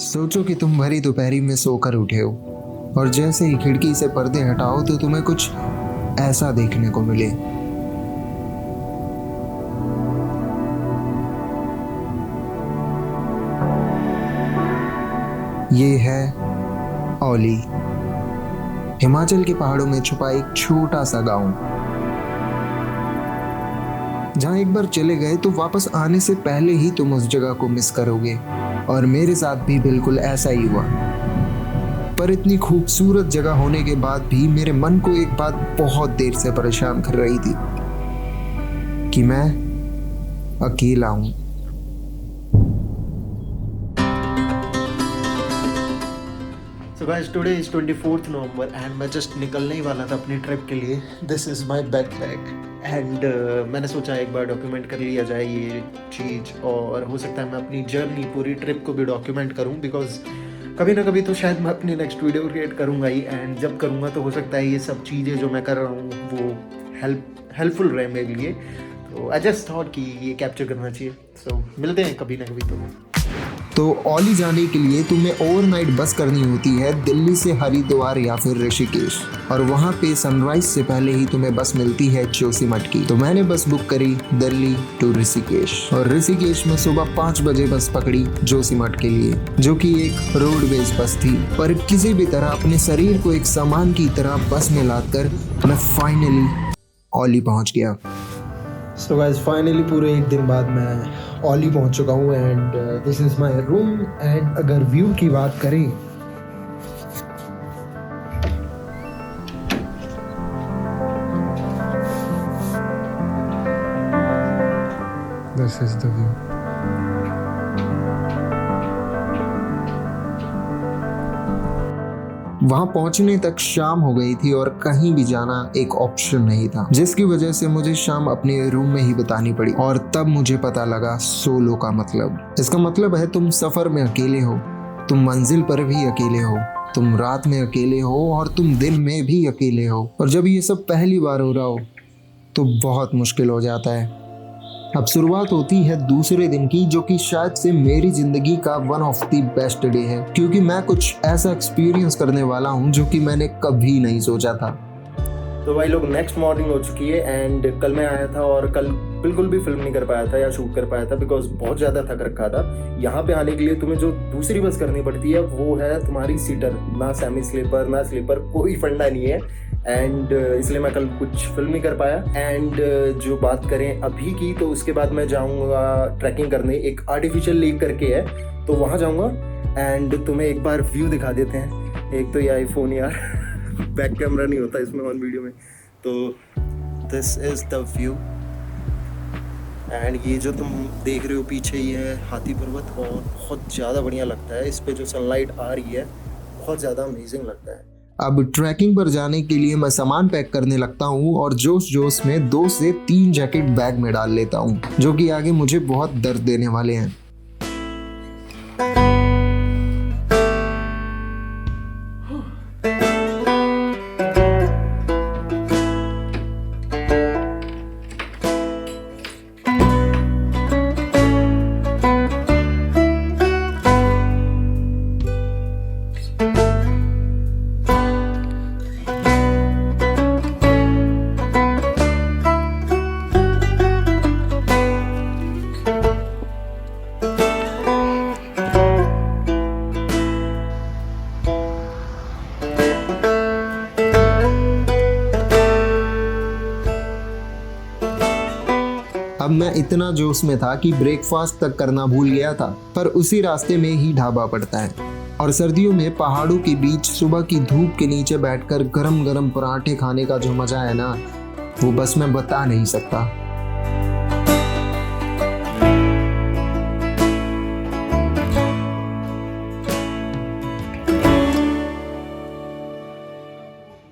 सोचो कि तुम भरी दोपहरी में सोकर उठे हो और जैसे ही खिड़की से पर्दे हटाओ तो तुम्हें कुछ ऐसा देखने को मिले। ये है औली, हिमाचल के पहाड़ों में छुपा एक छोटा सा गांव, जहां एक बार चले गए तो वापस आने से पहले ही तुम उस जगह को मिस करोगे। और मेरे साथ भी बिल्कुल ऐसा ही हुआ। पर इतनी खूबसूरत जगह होने के बाद भी मेरे मन को एक बात बहुत देर से परेशान कर रही थी कि मैं अकेला हूं। So guys, today is 24th November and मैं जस्ट निकलने ही वाला था अपनी ट्रिप के लिए। This is my backpack and मैंने सोचा एक बार डॉक्यूमेंट कर लिया जाए ये चीज़, और हो सकता है मैं अपनी जर्नी पूरी ट्रिप को भी डॉक्यूमेंट करूं, बिकॉज कभी ना कभी तो शायद मैं अपनी नेक्स्ट वीडियो क्रिएट करूंगा ही। एंड जब करूंगा तो हो सकता है ये सब चीज़ें जो मैं कर रहा हूँ वो हेल्पफुल रहे मेरे लिए। तो आई जस्ट थॉट कि ये कैप्चर करना चाहिए। सो मिलते हैं कभी ना कभी। तो औली जाने के लिए तुम्हें ओवरनाइट बस करनी होती है दिल्ली से हरिद्वार या फिर ऋषिकेश, और वहाँ पे सनराइज से पहले ही तुम्हें बस मिलती है जोशीमठ की। तो मैंने बस बुक करी दिल्ली टू ऋषिकेश, और ऋषिकेश में सुबह 5 बजे बस पकड़ी जोशीमठ के लिए, जो कि एक रोडवेज बस थी। पर किसी भी तरह अपने शरीर को एक सामान की तरह बस में लादकर मैं फाइनली औली पहुँच गया। सो गाइस, फाइनली पूरे एक दिन बाद मैं औली पहुंच चुका हूँ and this is my room. And अगर व्यू की बात करें दिस इज द व्यू। वहां पहुंचने तक शाम हो गई थी और कहीं भी जाना एक ऑप्शन नहीं था, जिसकी वजह से मुझे शाम अपने रूम में ही बितानी पड़ी। और तब मुझे पता लगा सोलो का मतलब। इसका मतलब है तुम सफर में अकेले हो, तुम मंजिल पर भी अकेले हो, तुम रात में अकेले हो और तुम दिन में भी अकेले हो। और जब ये सब पहली बार हो रहा हो तो बहुत मुश्किल हो जाता है। अब शुरुआत होती है दूसरे दिन की, जो कि शायद से मेरी जिंदगी का one of the best day है, क्योंकि मैं कुछ ऐसा एक्सपीरियंस करने वाला हूं जो कि मैंने कभी नहीं सोचा था। तो भाई लोग, नेक्स्ट मॉर्निंग हो चुकी है एंड कल मैं आया था और कल बिल्कुल भी फिल्म नहीं कर पाया था या शूट कर पाया था, बिकॉज बहुत ज़्यादा थक रखा था। यहाँ पे आने के लिए तुम्हें जो दूसरी बस करनी पड़ती है वो है तुम्हारी सीटर, ना सेमी स्लीपर ना स्लीपर, कोई फंडा नहीं है। एंड इसलिए मैं कल कुछ फिल्म नहीं कर पाया। एंड जो बात करें अभी की, तो उसके बाद मैं जाऊँगा ट्रैकिंग करने, एक आर्टिफिशियल लेक करके है, तो वहाँ जाऊँगा एंड तुम्हें एक बार व्यू दिखा देते हैं। एक तो ये आईफोन यार बैक कैमरा नहीं होता इसमें ऑन वीडियो में। तो this is the view and ये जो तुम देख रहे हो पीछे, ये है हाथी पर्वत, और बहुत ज़्यादा बढ़िया लगता है। इस पे जो सनलाइट आ रही है बहुत ज़्यादा अमेजिंग लगता है। अब ट्रैकिंग पर जाने के लिए मैं सामान पैक करने लगता हूँ और जोश जोश में 2 से 3 जैकेट बैग में डाल लेता हूँ, जो कि आगे मुझे बहुत दर्द देने वाले हैं। अब मैं इतना जोश में था कि ब्रेकफास्ट तक करना भूल गया था, पर उसी रास्ते में ही ढाबा पड़ता है। और सर्दियों में पहाड़ों के बीच सुबह की धूप के नीचे बैठकर गरम गरम पराठे खाने का जो मजा है ना, वो बस मैं बता नहीं सकता।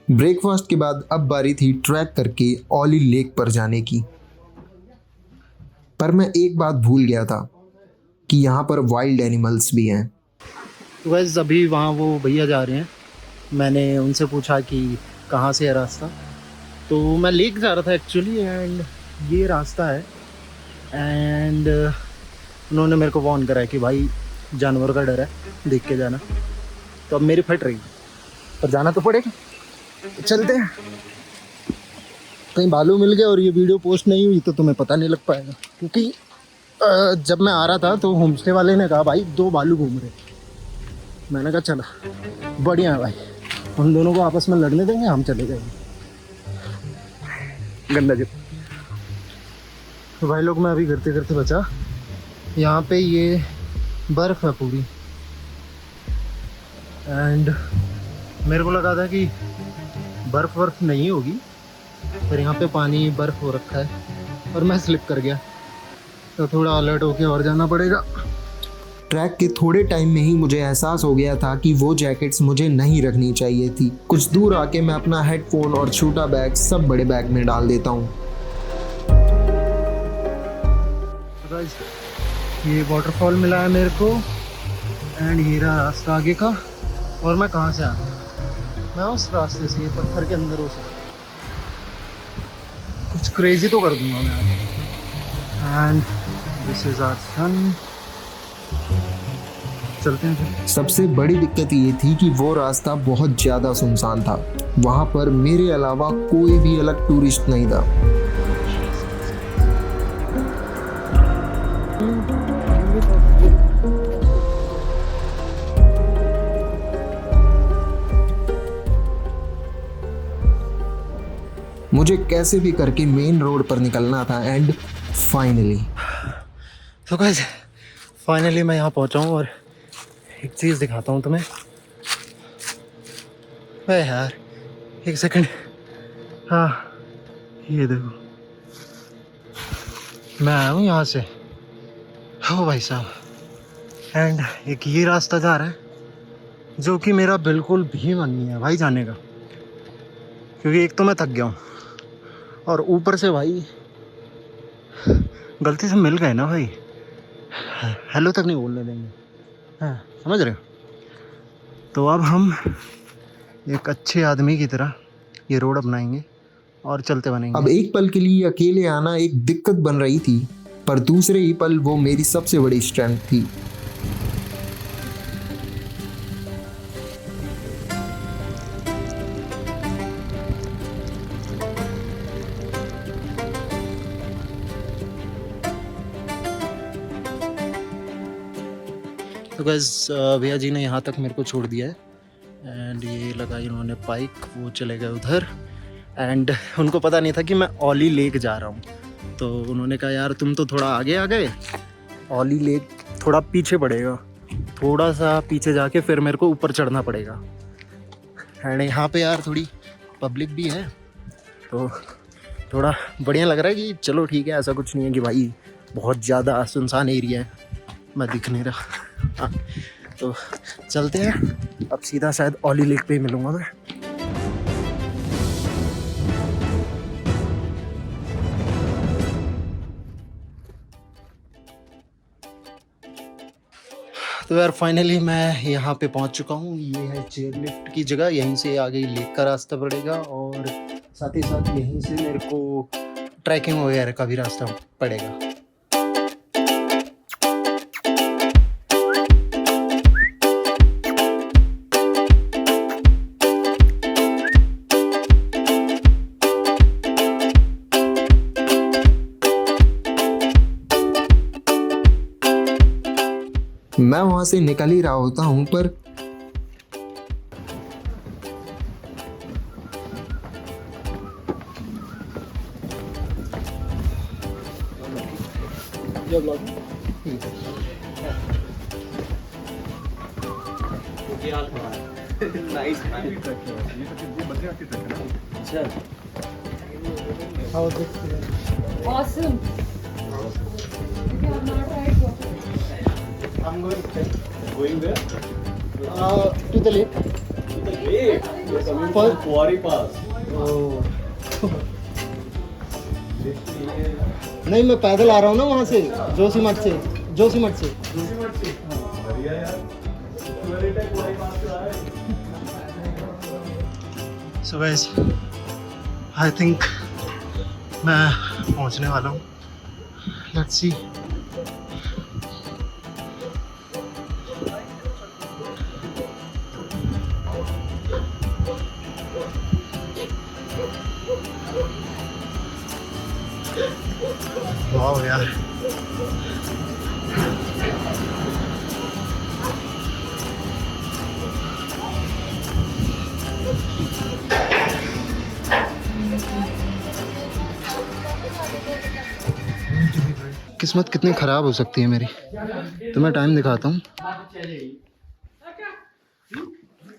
ब्रेकफास्ट के बाद अब बारी थी ट्रैक करके औली लेक पर जाने की। पर मैं एक बात भूल गया था कि यहाँ पर वाइल्ड एनिमल्स भी हैं। वैसे अभी वहाँ वो भैया जा रहे हैं, मैंने उनसे पूछा कि कहाँ से है रास्ता, तो मैं लेक जा रहा था एक्चुअली, एंड ये रास्ता है। एंड उन्होंने मेरे को वार्न करा है कि भाई जानवर का डर है, देख के जाना। तो अब मेरी फट रही, पर जाना तो पड़ेगा। तो चलते हैं। कहीं बालू मिल गया और ये वीडियो पोस्ट नहीं हुई तो तुम्हें पता नहीं लग पाएगा, क्योंकि जब मैं आ रहा था तो होमस्टे वाले ने कहा भाई 2 बालू घूम रहे। मैंने कहा चला बढ़िया है भाई, उन दोनों को आपस में लड़ने देंगे, हम चले जाएंगे। गंदा जी। तो भाई लोग मैं अभी करते करते बचा, यहाँ पे ये बर्फ़ है पूरी, एंड मेरे को लगा था कि बर्फ़ नहीं होगी, पर यहाँ पे पानी बर्फ़ हो रखा है और मैं स्लिप कर गया। तो थोड़ा अलर्ट होके और जाना पड़ेगा। ट्रैक के थोड़े टाइम में ही मुझे एहसास हो गया था कि वो जैकेट्स मुझे नहीं रखनी चाहिए थी। कुछ दूर आके मैं अपना हेडफोन और छोटा बैग सब बड़े बैग में डाल देता हूँ। ये वाटरफॉल मिला है मेरे को, एंड ये रहा रास्ता आगे का। और मैं कहाँ से आ रहा हूँ? मैं उस रास्ते से, ये पत्थर के अंदर हो सकता, कुछ क्रेजी तो कर दूंगा मैं। एंड दिस इज आवर सन। चलते हैं फिर। सबसे बड़ी दिक्कत ये थी कि वो रास्ता बहुत ज़्यादा सुनसान था। वहाँ पर मेरे अलावा कोई भी अलग टूरिस्ट नहीं था। मुझे कैसे भी करके मेन रोड पर निकलना था एंड फाइनली तो गाइस फाइनली मैं यहाँ पहुँचा हूँ और एक चीज़ दिखाता हूँ तुम्हें। अरे यार एक सेकंड, हाँ ये देखो, मैं आया हूँ यहाँ से, हो भाई साहब। एंड एक ये रास्ता जा रहा है जो कि मेरा बिल्कुल भी मन नहीं है भाई जाने का, क्योंकि एक तो मैं थक गया हूँ और ऊपर से भाई गलती से मिल गए ना भाई, हेलो तक नहीं बोलने देंगे। हाँ समझ रहे हो? तो अब हम एक अच्छे आदमी की तरह ये रोड अपनाएंगे और चलते बनेंगे। अब एक पल के लिए अकेले आना एक दिक्कत बन रही थी, पर दूसरे ही पल वो मेरी सबसे बड़ी स्ट्रेंथ थी। तो गैस भैया जी ने यहाँ तक मेरे को छोड़ दिया है, एंड ये लगाई उन्होंने बाइक, वो चले गए उधर। एंड उनको पता नहीं था कि मैं ओली लेक जा रहा हूँ, तो उन्होंने कहा यार तुम तो थोड़ा आगे आ गए, ओली लेक थोड़ा पीछे पड़ेगा, थोड़ा सा पीछे जाके फिर मेरे को ऊपर चढ़ना पड़ेगा। एंड यहाँ पे यार थोड़ी पब्लिक भी है, तो थोड़ा बढ़िया लग रहा है कि चलो ठीक है, ऐसा कुछ नहीं है कि भाई बहुत ज़्यादा सुनसान एरिया है, मैं दिख नहीं रहा। हाँ तो चलते हैं, अब सीधा शायद ओली लेक पे ही मिलूँगा मैं। तो यार फाइनली मैं यहाँ पे पहुँच चुका हूँ। ये है चेयर लिफ्ट की जगह, यहीं से आगे लेक का रास्ता पड़ेगा और साथ ही साथ यहीं से मेरे को ट्रैकिंग वगैरह का भी रास्ता पड़ेगा। मैं वहां से निकल ही रहा होता हूं, पर Awesome. You have not tried water. I'm Going there? to the lake. To the lake. You're coming For- from Quarry Pass. Oh. नहीं मैं पैदल आ रहा हूँ ना वहाँ से, जोशीमठ से। बढ़िया यार। Quarry Pass से आए। So guys, I think मैं पहुँचने वाला हूँ। Let's see. वाह यार, किस्मत कितनी ख़राब हो सकती है मेरी। तो मैं टाइम दिखाता हूँ,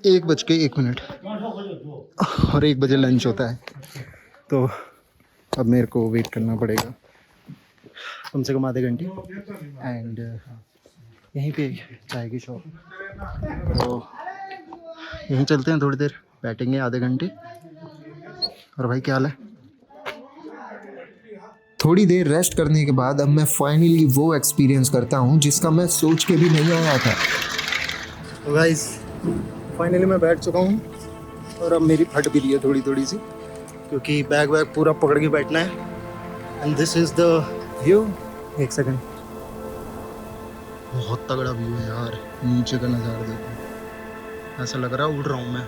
1:01 और 1 बजे लंच होता है। तो अब मेरे को वेट करना पड़ेगा कम से कम आधे घंटे। एंड यहीं पे चाय की शॉप, तो यहीं चलते हैं, थोड़ी देर बैठेंगे आधे घंटे। और भाई क्या हाल है? थोड़ी देर रेस्ट करने के बाद अब मैं फाइनली वो एक्सपीरियंस करता हूँ जिसका मैं सोच के भी नहीं आया था। तो गाइस फाइनली मैं बैठ चुका हूँ और अब मेरी फट भी रही है थोड़ी थोड़ी सी, क्योंकि बैग वैग पूरा पकड़ के बैठना है। And this is the view. एक सेकंड, बहुत तगड़ा व्यू है यार, नीचे का नज़ारा देखो, ऐसा लग रहा है उड़ रहा हूँ मैं।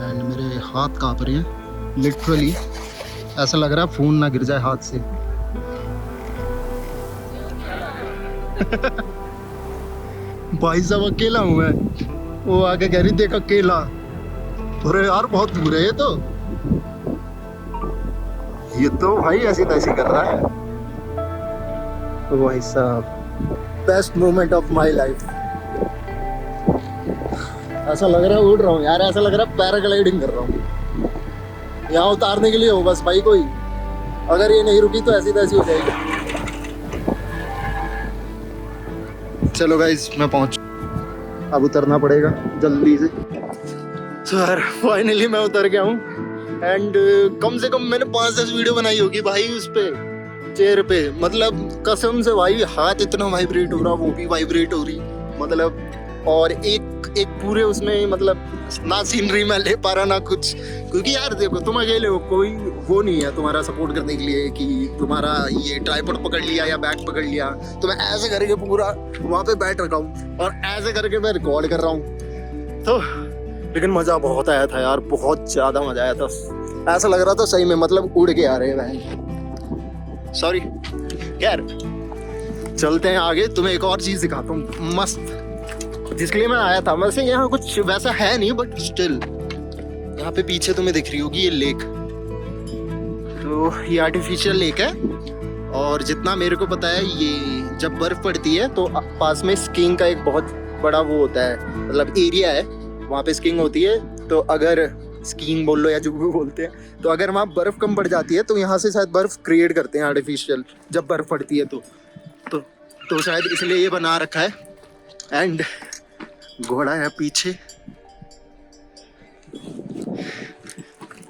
एंड मेरे हाथ काँप रहे हैं लिटरली, ऐसा लग रहा है फ़ोन ना गिर जाए हाथ से। भाई साहब अकेला हूँ मैं, वो आके कह रही देख अकेला। अरे यार बहुत दूर है ये तो भाई ऐसी तैसी कर रहा है। तो भाई साहब best moment of my life. ऐसा लग रहा है उड़ रहा हूँ यार, ऐसा लग रहा है पैराग्लाइडिंग कर रहा हूँ। यहाँ उतारने के लिए हो बस भाई कोई, अगर ये नहीं रुकी तो ऐसी तैसी हो जाएगी। चलो गाइस मैं पहुंच, अब उतरना पड़ेगा जल्दी से। तो यार फाइनली मैं उतर गया हूँ। एंड कम से कम मैंने 5-10 वीडियो बनाई होगी भाई उस पे चेयर पे, मतलब कसम से भाई हाथ इतना वाइब्रेट हो रहा, वो भी वाइब्रेट हो रही मतलब। और एक पूरे उसमें मतलब ना सीनरी में ले पा रहा ना कुछ, क्योंकि यार देखो तुम अकेले हो, कोई वो नहीं है तुम्हारा सपोर्ट करने के लिए कि तुम्हारा ये ट्राइपॉड पकड़ लिया या बैग पकड़ लिया। तो मैं ऐसे करके पूरा वहाँ पे बैठ रखा हूँ और ऐसे करके मैं रिकॉर्ड कर रहा हूँ। तो लेकिन मज़ा बहुत आया था यार, बहुत ज़्यादा मज़ा आया था। ऐसा लग रहा था सही में मतलब उड़ के आ रहे हैं। सॉरी यार, चलते हैं आगे, तुम्हें एक और चीज़ दिखाता हूँ मस्त, जिसके लिए मैं आया था। वैसे यहाँ कुछ वैसा है नहीं, बट स्टिल यहाँ पे पीछे तुम्हें दिख रही होगी ये लेक, तो ये आर्टिफिशियल लेक है। और जितना मेरे को पता है ये जब बर्फ पड़ती है तो पास में स्कीइंग का एक बहुत बड़ा वो होता है, मतलब एरिया है, वहाँ पे स्कीइंग होती है। तो अगर स्कीइंग बोल लो या जो भी बोलते हैं, तो अगर वहाँ बर्फ़ कम पड़ जाती है तो यहाँ से शायद बर्फ़ क्रिएट करते हैं आर्टिफिशियल जब बर्फ़ पड़ती है तो शायद इसलिए ये बना रखा है। एंड घोड़ा है पीछे।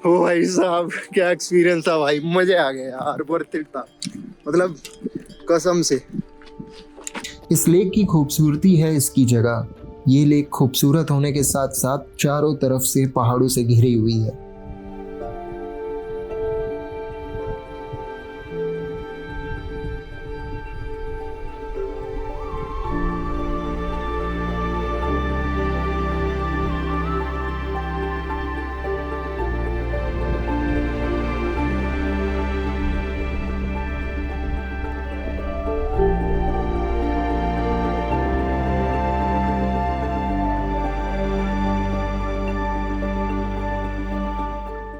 ओ भाई साहब क्या एक्सपीरियंस था भाई, मजे आ गए यार, वर्थ इट था मतलब कसम से। इस लेक की खूबसूरती है इसकी जगह। ये लेक खूबसूरत होने के साथ साथ चारों तरफ से पहाड़ों से घिरी हुई है।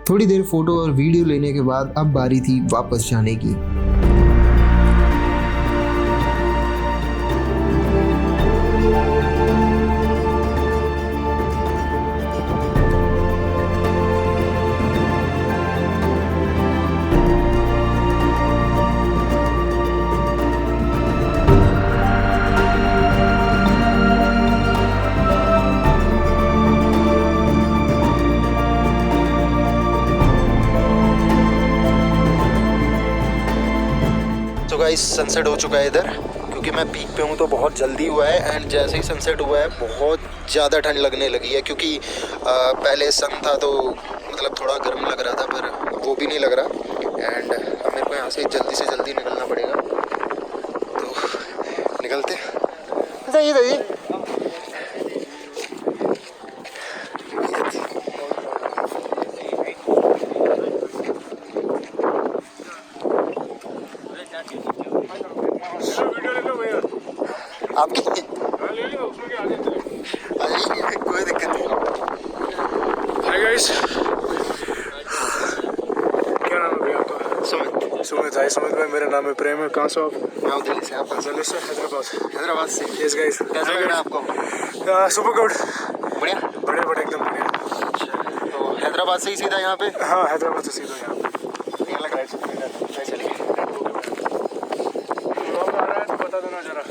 थोड़ी देर फोटो और वीडियो लेने के बाद अब बारी थी वापस जाने की। तो गाइस सनसेट हो चुका है इधर, क्योंकि मैं पीक पे हूँ तो बहुत जल्दी हुआ है। एंड जैसे ही सनसेट हुआ है बहुत ज़्यादा ठंड लगने लगी है, क्योंकि पहले सन था तो मतलब थोड़ा गर्म लग रहा था, पर वो भी नहीं लग रहा। एंड अब मेरे को यहाँ से जल्दी से जल्दी निकलना पड़ेगा, तो निकलते जाइए। आपकी कोई दिक्कत नहीं। हाय गाइस, क्या नाम है भैया आपका? सुमित। सुमित। हाय सुमित भाई, मेरा नाम है प्रेम है। कहाँ से हो आप? मैं हूँ दिल्ली से। आप कहाँ से? दिल्ली से, हैदराबाद। हैदराबाद से। Yes guys. कैसा लग रहा है आपको? Super good. बढ़िया। बढ़िया बढ़िया, एकदम बढ़िया। तो हैदराबाद से ही सीधा यहाँ पे? हाँ, हैदराबाद से सीधा यहाँ पे। बढ़िया लग रहा है। चलिए। ब्लॉग आ रहा है तो बता देना जरा।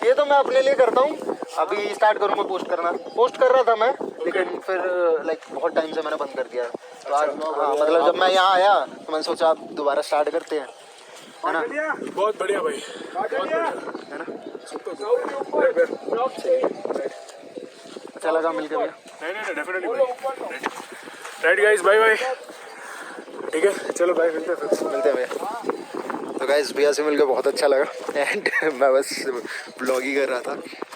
ये तो मैं अपने लिए करता हूँ। अभी स्टार्ट करूँगा पोस्ट करना। पोस्ट कर रहा था मैं, लेकिन फिर लाइक बहुत टाइम से मैंने बंद कर दिया। तो आज हाँ, मतलब जब मैं यहाँ आया तो मैंने सोचा आप दोबारा स्टार्ट करते हैं, है ना? बहुत बढ़िया भाई, बहुत बढ़िया, है ना? Super good. अच्छा लगा मिलकर भैया। नहीं definitely. Right guys, bye bye. ठीक है, चलो बाय, मिलते हैं फिर। मिलते हैं भैया। तो गाइस भैया से मिलकर बहुत अच्छा लगा एंड मैं बस ब्लॉग ही कर रहा था।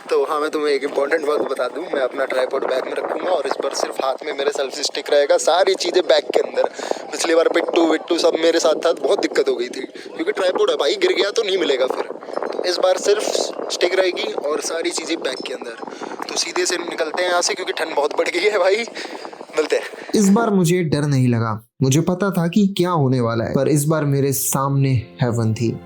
तो हाँ, मैं तुम्हें एक इम्पॉर्टेंट बात बता दूं, मैं अपना ट्राइपॉड बैग में रखूंगा और इस पर सिर्फ हाथ में मेरे सेल्फी स्टिक रहेगा, सारी चीज़ें बैग के अंदर। पिछली बार पिट्टू सब मेरे साथ था, बहुत दिक्कत हो गई थी क्योंकि ट्राइपॉड है भाई, गिर गया तो नहीं मिलेगा फिर। तो इस बार सिर्फ स्टिक रहेगी और सारी चीज़ें बैग के अंदर। तो सीधे से निकलते हैं यहाँ से क्योंकि ठंड बहुत बढ़ गई है भाई। मिलते हैं। इस बार मुझे डर नहीं लगा, मुझे पता था कि क्या होने वाला है, पर इस बार मेरे सामने हेवन थी।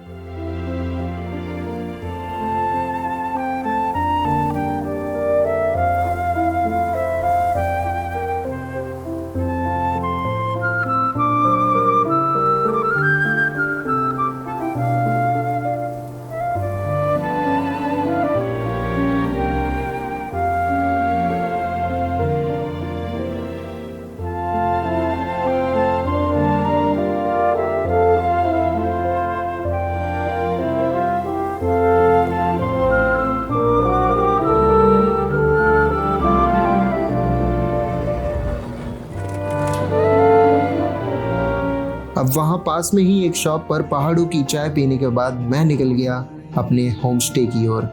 अब वहाँ पास में ही एक शॉप पर पहाड़ों की चाय पीने के बाद मैं निकल गया अपने होम स्टे की ओर।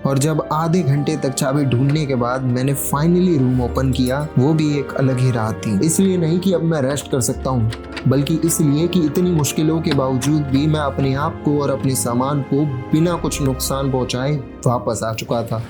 और जब आधे घंटे तक चाबी ढूंढने के बाद मैंने फाइनली रूम ओपन किया, वो भी एक अलग ही राहत थी। इसलिए नहीं कि अब मैं रेस्ट कर सकता हूँ, बल्कि इसलिए कि इतनी मुश्किलों के बावजूद भी मैं अपने आप को और अपने सामान को बिना कुछ नुकसान पहुंचाए वापस आ चुका था।